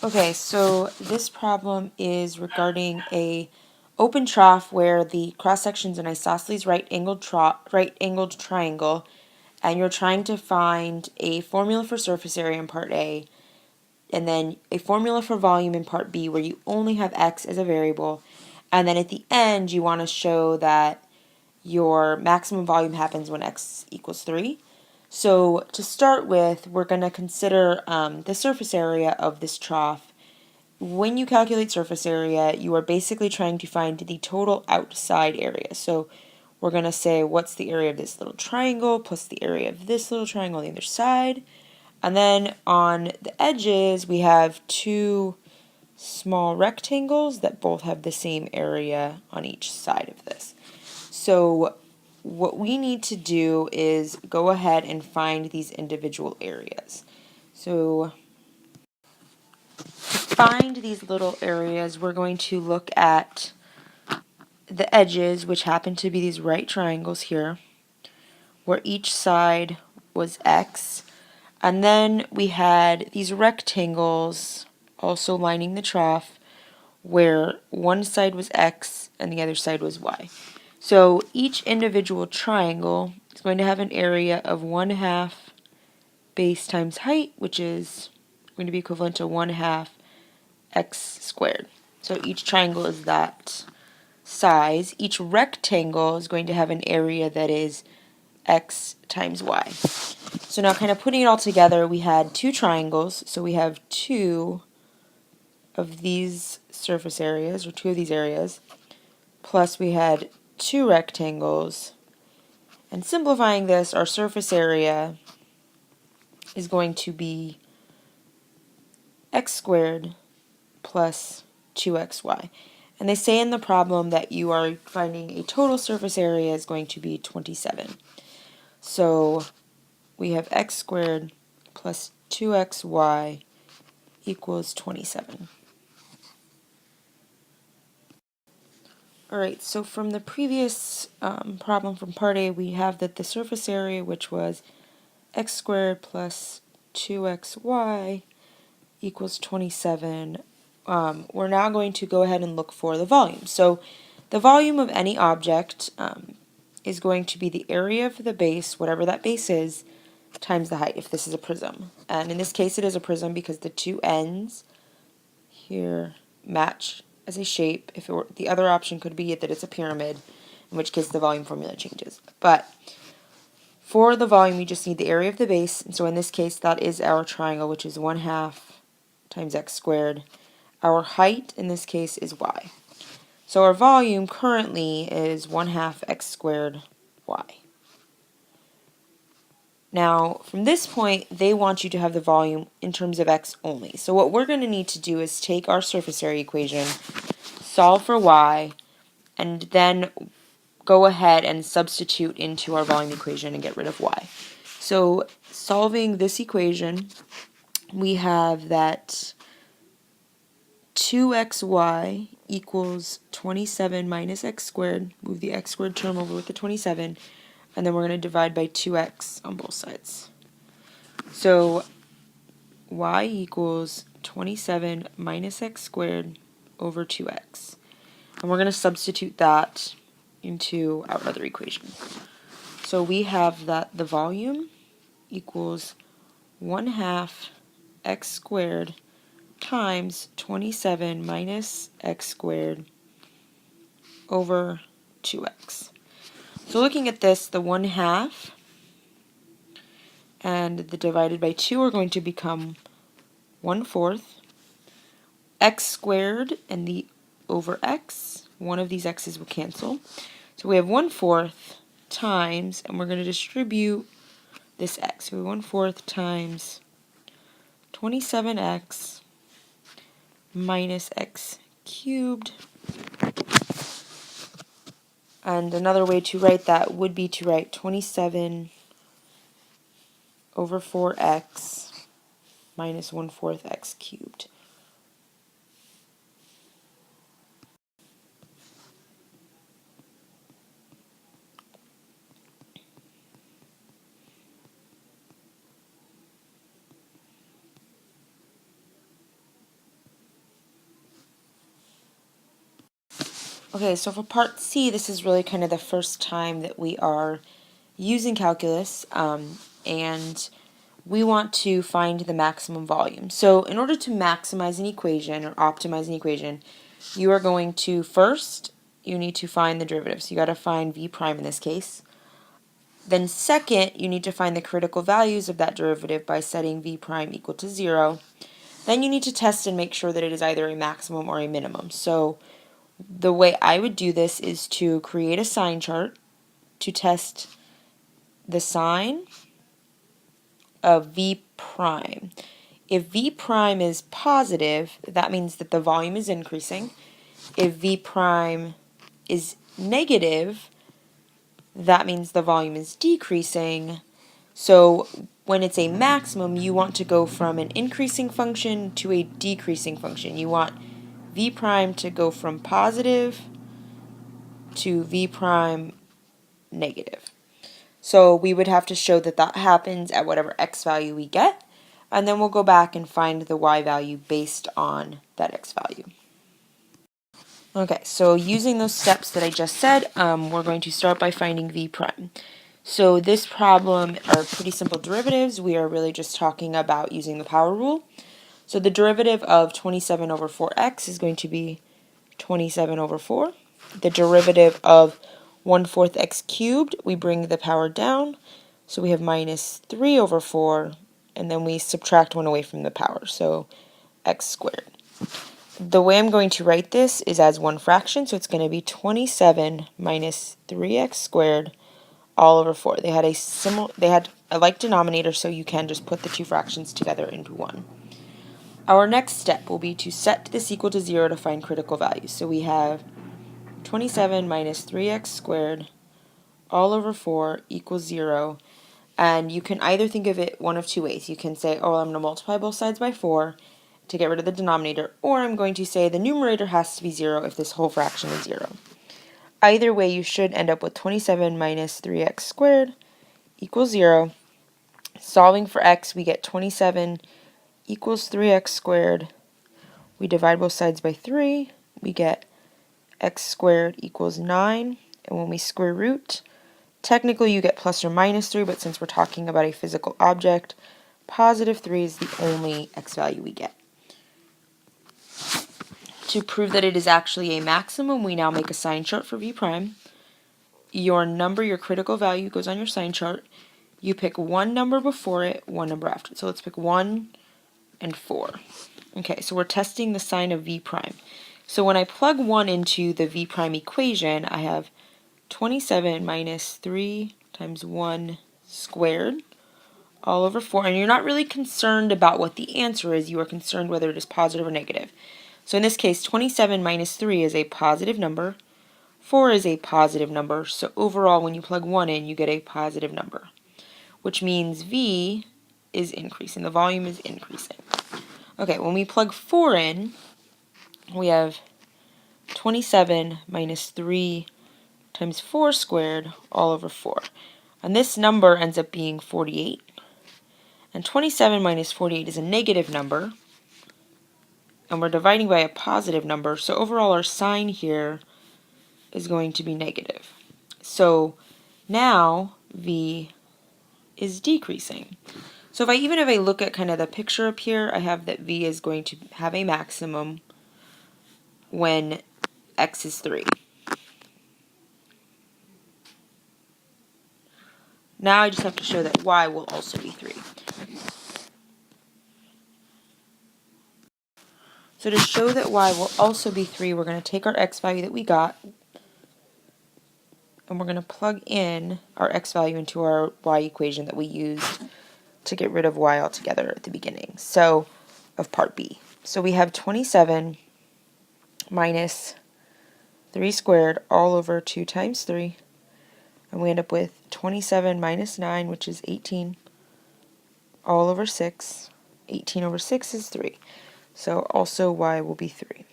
Okay, so this problem is regarding a open trough where the cross section is an isosceles right-angled triangle, and you're trying to find a formula for surface area in part A, and then a formula for volume in part B where you only have x as a variable, and then at the end you want to show that your maximum volume happens when x equals 3. So to start with, we're going to consider the surface area of this trough. When you calculate surface area, you are basically trying to find the total outside area. So we're going to say what's the area of this little triangle plus the area of this little triangle on the other side. And then on the edges, we have two small rectangles that both have the same area on each side of this. So what we need to do is go ahead and find these individual areas. So to find these little areas, we're going to look at the edges, which happen to be these right triangles here, where each side was x. And then we had these rectangles also lining the trough, where one side was x and the other side was y. So each individual triangle is going to have an area of 1/2 base times height, which is going to be equivalent to 1/2 x squared. So each triangle is that size. Each rectangle is going to have an area that is x times y. So now kind of putting it all together, we had two triangles, so we have two of these surface areas, or two of these areas, plus we had two rectangles. And simplifying this, our surface area is going to be x squared plus 2xy. And they say in the problem that you are finding a total surface area is going to be 27. So we have x squared plus 2xy equals 27. Alright, so from the previous problem from part A, we have that the surface area, which was x squared plus 2xy equals 27. We're now going to go ahead and look for the volume. So the volume of any object is going to be the area of the base, whatever that base is, times the height, if this is a prism. And in this case it is a prism because the two ends here match as a shape. If it were, the other option could be that it's a pyramid, in which case the volume formula changes. But for the volume, we just need the area of the base, and so in this case that is our triangle, which is 1/2 times x squared. Our height in this case is y. So our volume currently is 1/2 x squared y. Now, from this point, they want you to have the volume in terms of x only. So what we're going to need to do is take our surface area equation, solve for y, and then go ahead and substitute into our volume equation and get rid of y. So solving this equation, we have that 2xy equals 27 minus x squared. Move the x squared term over with the 27, and then we're going to divide by 2x on both sides. So y equals 27 minus x squared over 2x. And we're going to substitute that into our other equation. So we have that the volume equals 1/2 x squared times 27 minus x squared over 2x. So looking at this, the 1/2 and the divided by 2 are going to become 1/4. X squared and the over x, one of these x's will cancel. So we have 1/4 times, and we're going to distribute this x. So 1/4 times 27x minus x cubed. And another way to write that would be to write 27 over 4x minus 1/4 x cubed. Okay, so for part C, this is really kind of the first time that we are using calculus, and we want to find the maximum volume. So in order to maximize an equation or optimize an equation, you are going to you need to find the derivative. So you got to find v prime in this case. Then second, you need to find the critical values of that derivative by setting v prime equal to 0. Then you need to test and make sure that it is either a maximum or a minimum. So the way I would do this is to create a sign chart to test the sign of v prime. If v prime is positive, that means that the volume is increasing. If v prime is negative, that means the volume is decreasing. So when it's a maximum, you want to go from an increasing function to a decreasing function. You want v prime to go from positive to v prime negative. So we would have to show that that happens at whatever x value we get, and then we'll go back and find the y value based on that x value. Okay, so using those steps that I just said, we're going to start by finding v prime. So this problem are pretty simple derivatives. We are really just talking about using the power rule. So the derivative of 27 over 4x is going to be 27 over 4. The derivative of 1/4 x cubed, we bring the power down, so we have minus 3 over 4, and then we subtract 1 away from the power, so x squared. The way I'm going to write this is as one fraction, so it's going to be 27 minus 3x squared all over 4. They had a like denominator, so you can just put the two fractions together into one. Our next step will be to set this equal to 0 to find critical values. So we have 27 minus 3x squared all over 4 equals 0. And you can either think of it one of two ways. You can say, oh, I'm going to multiply both sides by 4 to get rid of the denominator, or I'm going to say the numerator has to be 0 if this whole fraction is 0. Either way, you should end up with 27 minus 3x squared equals 0. Solving for x, we get 27 equals 3x squared. We divide both sides by 3. We get x squared equals 9. And when we square root, technically you get plus or minus 3, but since we're talking about a physical object, positive 3 is the only x value we get. To prove that it is actually a maximum, we now make a sign chart for v prime. Your number, your critical value, goes on your sign chart. You pick one number before it, one number after it. So let's pick 1 and 4. Okay, so we're testing the sign of v prime. So when I plug 1 into the v prime equation, I have 27 minus 3 times 1 squared all over 4. And you're not really concerned about what the answer is. You are concerned whether it is positive or negative. So in this case, 27 minus 3 is a positive number. 4 is a positive number. So overall, when you plug 1 in, you get a positive number, which means v is increasing. The volume is increasing. Okay, when we plug 4 in, we have 27 minus 3 times 4 squared all over 4. And this number ends up being 48. And 27 minus 48 is a negative number. And we're dividing by a positive number. So overall, our sign here is going to be negative. So now v is decreasing. So if I look at kind of the picture up here, I have that v is going to have a maximum when x is 3. Now I just have to show that y will also be 3. So to show that y will also be 3, we're going to take our x value that we got, and we're going to plug in our x value into our y equation that we used to get rid of y altogether at the beginning, so of part B. So we have 27 minus 3 squared all over 2 times 3, and we end up with 27 minus 9, which is 18, all over 6. 18 over 6 is 3. So also y will be 3.